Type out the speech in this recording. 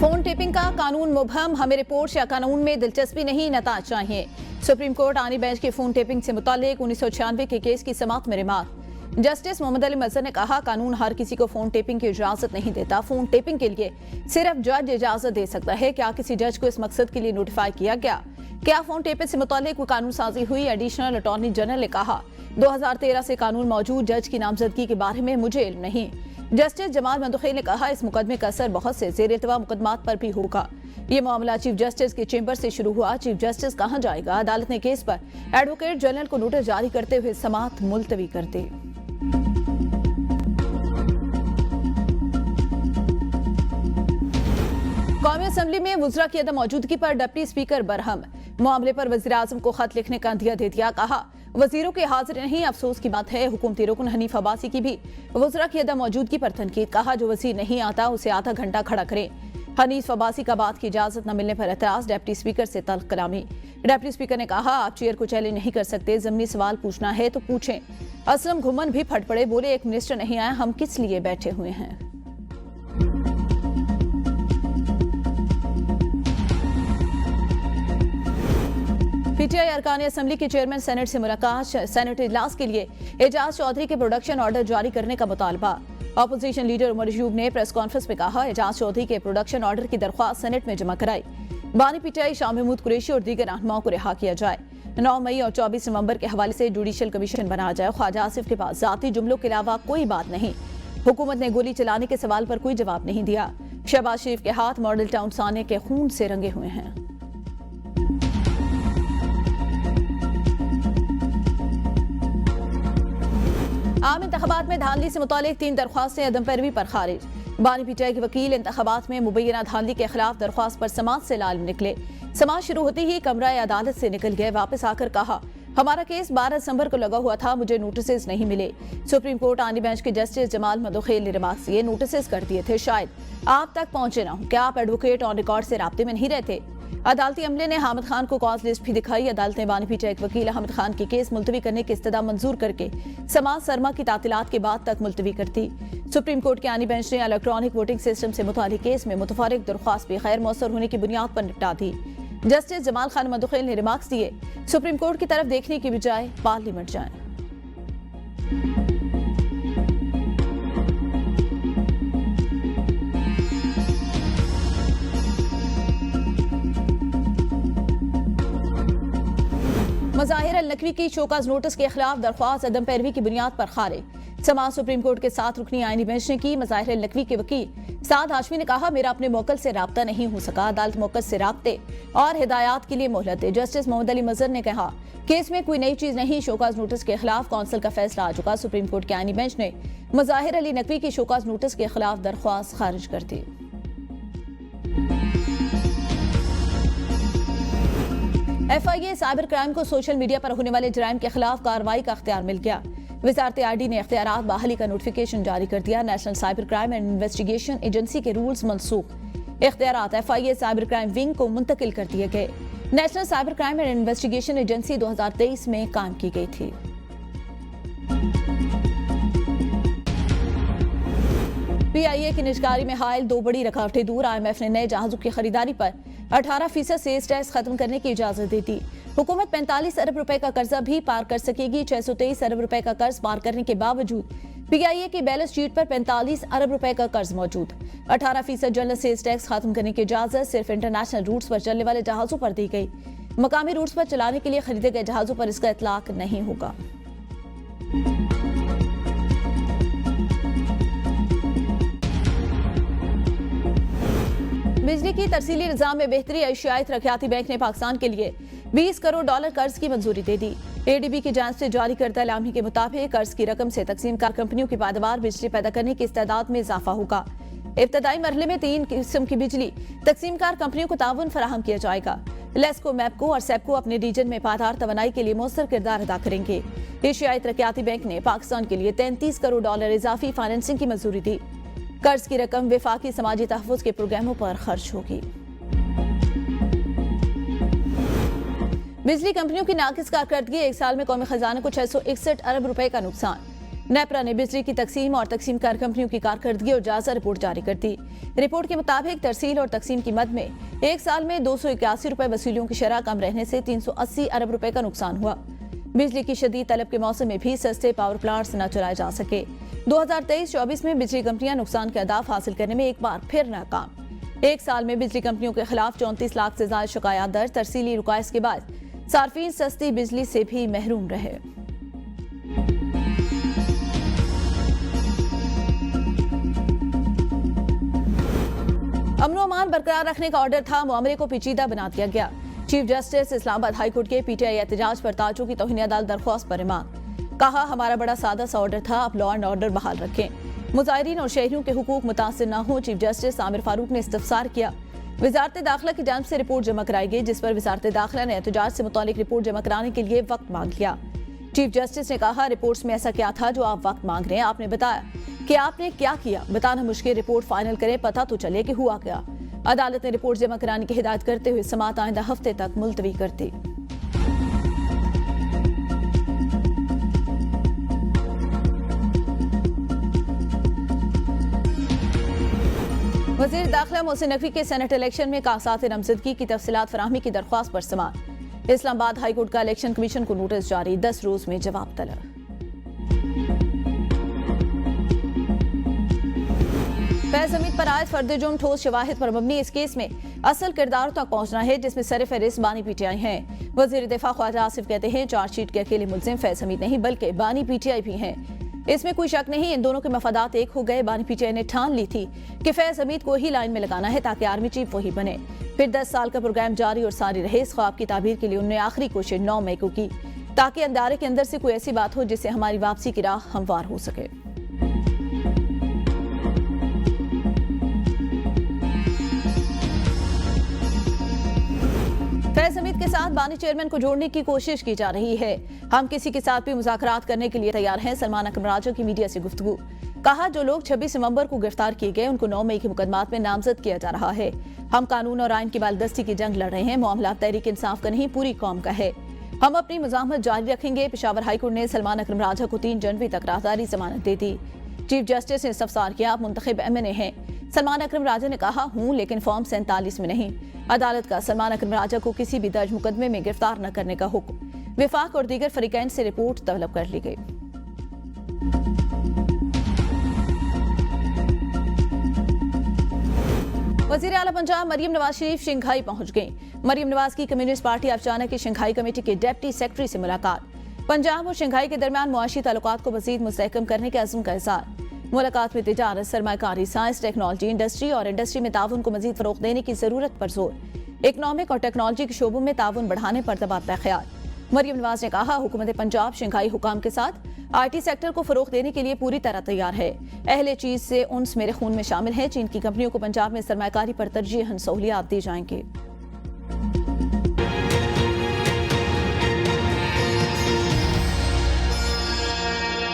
Phone tapping का कानून मुबहम, हमें रिपोर्ट या कानून में दिलचस्पी नहीं, नताज चाहिए। सुप्रीम कोर्ट आनी बेंच के फोन टेपिंग से मुतालिक 1996 के केस की समाअत में रिमार्क। जस्टिस मोहम्मद अली मजहर ने कहा, कानून हर किसी को फोन टेपिंग की इजाजत नहीं देता। फोन टेपिंग के लिए सिर्फ जज इजाजत दे सकता है। क्या किसी जज को इस मकसद के लिए नोटिफाई किया गया? क्या फोन टेपिंग से मुतालिक कोई कानून साजी हुई? एडिशनल अटॉर्नी जनरल ने कहा, 2013 से कानून मौजूद, जज की नामजदगी के बारे में मुझे इल्म नहीं। जस्टिस जमाल मंदुखी ने कहा, इस मुकदमे का असर बहुत से ज़ेर-ए-इल्तवा मुकदमात पर भी होगा। ये मामला चीफ जस्टिस के चेंबर से शुरू हुआ। चीफ जस्टिस कहां जाएगा? अदालत ने केस पर एडवोकेट जनरल को नोटिस जारी करते हुए समाअत मुलतवी कर दी। कौमी असेंबली में वुज़रा की अदम मौजूदगी पर डिप्टी स्पीकर बरहम। मामले पर वज़ीर आज़म को खत लिखने का अंदिया दे दिया। कहा, वजीरों के हाजिर नहीं, अफसोस की बात है। हुकूमती रुकन हनीफ अब्बासी की भी वुज़रा की अदम मौजूदगी पर तनकीद। कहा, जो वजीर नहीं आता उसे आधा घंटा खड़ा करें। हनीफ अब्बासी का बात की इजाजत न मिलने पर एतराज, डिप्टी स्पीकर से तल्ख कलामी। डिप्टी स्पीकर ने कहा, आप चेयर को चैलेंज नहीं कर सकते, ज़मीनी सवाल पूछना है तो पूछें। असलम घुमन भी फट पड़े, बोले एक मिनिस्टर नहीं आया, हम किस लिए बैठे हुए हैं। पीटीआई अरकान असेंबली के चेयरमैन सेनेट से मुलाकात। सेनेट इजलास के लिए एजाज चौधरी के प्रोडक्शन ऑर्डर जारी करने का मुतालबा। अपोजिशन लीडर उमर अयूब ने प्रेस कॉन्फ्रेंस में कहा, एजाज चौधरी के प्रोडक्शन ऑर्डर की दरख्वास्त सेनेट में जमा कराई। बानी पीटीआई शाह महमूद कुरैशी और दीगर रहनुमाओं को रिहा किया जाए। 9 मई और 24 नवंबर के हवाले से जुडिशियल कमीशन बनाया जाए। ख्वाजा आसिफ के पास जाती जुमलों के अलावा कोई बात नहीं। हुकूमत ने गोली चलाने के सवाल पर कोई जवाब नहीं दिया। शहबाज शरीफ के हाथ मॉडल टाउन साने के खून से रंगे हुए हैं। आम इंतखाबात में धांधली से मुतालिक 3 दरख्वास्तें अदम पैरवी पर खारिज। बानी पीटीआई के वकील इंतखाबात में मुबैना धांधली के खिलाफ दरख्वास्त पर समाअत से लाल निकले। समाअत शुरू होते ही कमरा अदालत से निकल गए। वापस आकर कहा, हमारा केस 12 दिसंबर को लगा हुआ था, मुझे नोटिस नहीं मिले। सुप्रीम कोर्ट आनी बेंच के जस्टिस जमाल मंदुखी ने रिमार्क दिए, नोटिस कर दिए थे, शायद आप तक पहुंचे ना हो। क्या आप एडवोकेट ऑन रिकॉर्ड से राब्ते में नहीं रहते? अदालती अमले ने हामिद खान को कॉज लिस्ट भी दिखाई। अदालत ने बानी पीटीआई के वकील हामिद खान की केस मुलतवी करने की इस्तदा मंजूर करके समाज सरमा की तातीलात के बाद तक मुलतवी कर दी। सुप्रीम कोर्ट के आनी बेंच ने इलेक्ट्रॉनिक वोटिंग सिस्टम से मुतालिक केस में मुतफारिक दरख्वास्त भी गैर मौसर होने की बुनियाद पर निपटा दी। जस्टिस जमाल खान मंदुखी ने रिमार्क्स दिए, सुप्रीम कोर्ट की तरफ देखने की बजाय पार्लियामेंट जाएं। मज़ाहिर अल-नकवी की शोकाज नोटिस के खिलाफ दरख्वास्त अदम पैरवी की बुनियाद पर खारिज। समाअत सुप्रीम कोर्ट के 7 रुकनी आईनी बेंच ने की। मज़ाहिर अल-नकवी के वकील साद हाशमी ने कहा, मेरा अपने मौकल से राब्ता नहीं हो सका। अदालत मौकल से राब्ते और हिदायत के लिए मोहलत दे। जस्टिस मोहम्मद अली मजहर ने कहा, केस में कोई नई चीज नहीं, शोकाज नोटिस के खिलाफ कौंसिल का फैसला आ चुका। सुप्रीम कोर्ट के आईनी बेंच ने मज़ाहिर अली नकवी की शोकाज नोटिस के खिलाफ दरख्वास्त खारिज कर दी। FIA साइबर क्राइम को सोशल मीडिया पर होने वाले जराइम के खिलाफ कार्रवाई का अख्तियार मिल गया। वजारत आईडी ने इख्तियारात बहाली का नोटिफिकेशन जारी कर दिया। National cyber crime and investigation agency के रूल्स मनसूख। इख्तियारात FIA साइबर क्राइम विंग को मुंतकिल कर दिए गए। National cyber crime and investigation agency 2023 में कायम की गई थी। PIA की निजकारी में हायल 2 बड़ी रुकावटें दूर। IMF ने नए जहाजों की खरीदारी पर 18% सेस टैक्स खत्म करने की इजाजत दे दी। हुकूमत 45 अरब रुपए का कर्जा भी पार कर सकेगी। 623 अरब रुपए का कर्ज पार करने के बावजूद PIA की बैलेंस शीट पर 45 अरब रुपए का कर्ज मौजूद। 18% जनरल सेस टैक्स खत्म करने की इजाजत सिर्फ इंटरनेशनल रूट्स पर चलने वाले जहाजों पर दी गई। मकामी रूट्स पर चलाने के लिए खरीदे गए जहाजों पर इसका इतलाक नहीं होगा। बिजली की तरसीली निज़ाम में बेहतरी। एशियाई तरक्याती बैंक ने पाकिस्तान के लिए $20 करोड़ कर्ज की मंजूरी दे दी। ADB की जांच से जारी करदा एलामी के मुताबिक कर्ज की रकम से तकसीमकार कंपनियों की पैदावार बिजली पैदा करने की इस्तेदाद में इजाफा होगा। इब्तदाई मरहले में 3 किस्म की बिजली तकसीमकार कंपनियों को ताउन फराहम किया जाएगा। लेस्को, मैपको और सेपको अपने रीजन में पायदार तवानाई के लिए मौसर किरदार अदा करेंगे। एशियाई तरक्याती बैंक ने पाकिस्तान के लिए $33 करोड़ इजाफी फाइनेंसिंग की मंजूरी दी। कर्ज की रकम वफाकी समाजी तहफ़्फ़ुज़ के प्रोग्रामों पर खर्च होगी। बिजली कंपनियों की नाकिस कारकर्दगी, एक साल में कौमी खजाने को 661 अरब रुपए का नुकसान। नेपरा ने बिजली की तकसीम और तकसीम कार कंपनियों की कारकर्दगी और जायजा रिपोर्ट जारी कर दी। रिपोर्ट के मुताबिक तरसील और तकसीम की मद में एक साल में 281 रुपए वसूलियों की शरह कम रहने से 380 अरब रुपए का नुकसान हुआ। बिजली की शदीद तलब के मौसम में भी सस्ते पावर प्लांट्स न चलाए जा सके। 2023-24 में बिजली कंपनियां नुकसान के अहदाफ हासिल करने में एक बार फिर नाकाम। एक साल में बिजली कंपनियों के खिलाफ 34 लाख से ज्यादा शिकायत दर्ज। तरसीली रुकायत के बाद सार्फिन सस्ती बिजली से भी महरूम रहे। अमनो अमान बरकरार रखने का ऑर्डर था, मामले को पेचीदा बना दिया गया। Chief justice Islamabad high court के पीटीआई एहतजाज पर ताजों की तौहीन अदालत दरख्वास्त पर रिमांड। कहा, हमारा बड़ा सादा सा ऑर्डर था, अब लॉ एंड ऑर्डर बहाल रखें। मुजाहिरीन और शहरियों के हुकूक मुतासिर न हो। चीफ जस्टिस आमिर फारूक ने इस्तफसार किया। वजारत दाखिला की जानिब से रिपोर्ट जमा कराई गई, जिस पर वजारत दाखिला ने एहतजाज से मुतालिक रिपोर्ट जमा कराने के लिए वक्त मांग लिया। चीफ जस्टिस ने कहा, रिपोर्ट्स में ऐसा क्या था जो आप वक्त मांग रहे हैं? आपने बताया कि आपने क्या किया, बताना मुश्किल, रिपोर्ट फाइनल करें, पता तो चले कि हुआ क्या। अदालत ने रिपोर्ट जमा कराने की हिदायत करते हुए समाअत आइंदा हफ्ते तक मुलतवी कर दी। वज़ीर दाखिला मोहसिन नकवी के सेनेट इलेक्शन में कागजात नामजदगी की तफसीलात फराहमी की दरख्वास्त पर समाअत। इस्लामाबाद हाई कोर्ट का इलेक्शन कमीशन को नोटिस जारी, 10 रोज में जवाब तलब। फैज हमीद पर आयत फर्द जुर्म ठोस शवाहिद पर मबनी इस केस में असल किरदारों तक पहुंचना है, जिसमें सरफहरिस्त बानी पीटीआई हैं। वजीर दिफा ख्वाजा आसिफ कहते हैं, चार्जशीट के अकेले मुलजिम फैज हमीद नहीं बल्कि बानी पीटीआई भी हैं। इसमें कोई शक नहीं, इन दोनों के मफादात एक हो गए। बानी पीटीआई ने ठान ली थी कि फैज हमीद को ही लाइन में लगाना है ताकि आर्मी चीफ वही बने। फिर 10 साल का प्रोग्राम जारी और सारी रहे। इस ख्वाब की ताबीर के लिए उन्होंने आखिरी कोशिश 9 मई को की, ताकि अंदारे के अंदर से कोई ऐसी बात हो जिससे हमारी वापसी की राह हमवार हो सके। फैज हमीद के साथ बानी चेयरमैन को जोड़ने की कोशिश की जा रही है। हम किसी के साथ भी मुज़ाकरात करने के लिए तैयार हैं। सलमान अकरम राजा की मीडिया से गुफ्तगू। कहा, जो लोग 26 नवंबर को गिरफ्तार किए गए उनको 9 मई के मुकदमात में नामजद किया जा रहा है। हम कानून और आइन की बालदस्ती की जंग लड़ रहे हैं। मामला तहरीक इंसाफ का नहीं, पूरी कौम का है। हम अपनी मुजाहमत जारी रखेंगे। पेशावर हाईकोर्ट ने सलमान अकरम राजा को 3 जनवरी तक राहदारी जमानत दे दी। चीफ जस्टिस ने इस्तफसार किया, आप मुंतखब एमएनए हैं। सलमान अकरम राजा ने कहा, हूं लेकिन फॉर्म 47 में नहीं। अदालत का सलमान अकरम राजा को किसी भी दर्ज मुकदमे में गिरफ्तार न करने का हुक्म। विफाक और दीगर फरीकैन से रिपोर्ट तलब कर ली गई। वजीर आला पंजाब मरियम नवाज शरीफ शंघाई पहुंच गई। मरियम नवाज की कम्युनिस्ट पार्टी अफसाना की शंघाई कमेटी के डिप्टी सेक्रेटरी से मुलाकात। पंजाब और शंघाई के दरमियान मुआशी ताल्लुकात को मजीद मुस्तहकम करने के अज़्म का इज़हार। मुलाकात में तिजारत, सरमायाकारी, साइंस, टेक्नोलॉजी, इंडस्ट्री और इंडस्ट्री में ताउन को मजीद फरोग देने की जरूरत पर जोर। इकनॉमिक और टेक्नोलॉजी के शोबों में ताउन बढ़ाने पर तबादला ख्याल। मरियम नवाज ने कहा, हुकूमत पंजाब शंघाई हुकाम के साथ आईटी सेक्टर को फरोग देने के लिए पूरी तरह तैयार है। अहले चीज से उन्स मेरे खून में शामिल है। चीन की कंपनियों को पंजाब में सरमायाकारी पर तरजीहन सहूलियात दी जाएंगी।